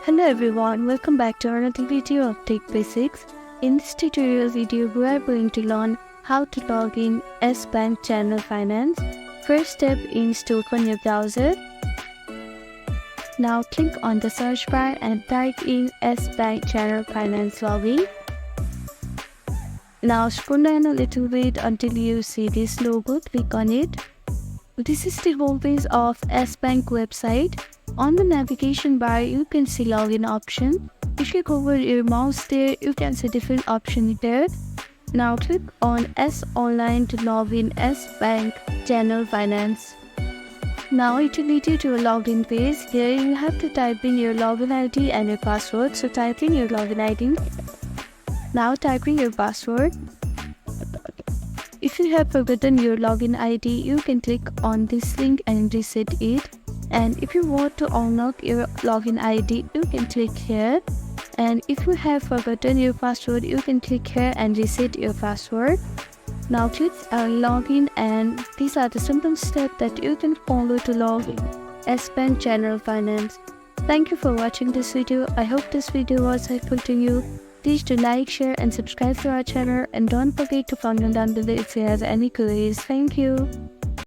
Hello everyone, welcome back to another video of Tech Basics. In this tutorial video, we are going to learn how to log in S-Bank Channel Finance. First step is to open your browser. Now click on the search bar and type in S-Bank Channel Finance login. Now scroll down a little bit until you see this logo, click on it. This is the homepage of S-Bank website. On the navigation bar, you can see login option. If you hover your mouse there, you can see different options there. Now click on S Online to log in S-Bank Channel Finance. Now it will lead you to a login page. Here you have to type in your login ID and your password. So type in your login ID. Now type in your password. If you have forgotten your login ID, you can click on this link and reset it. And if you want to unlock your login ID, you can click here. And if you have forgotten your password, you can click here and reset your password. Now click on login, and these are the simple steps that you can follow to log in S-Bank Channel Finance. Thank you for watching this video. I hope this video was helpful to you. Please do like, share and subscribe to our channel, and don't forget to comment down below if you have any queries. Thank you.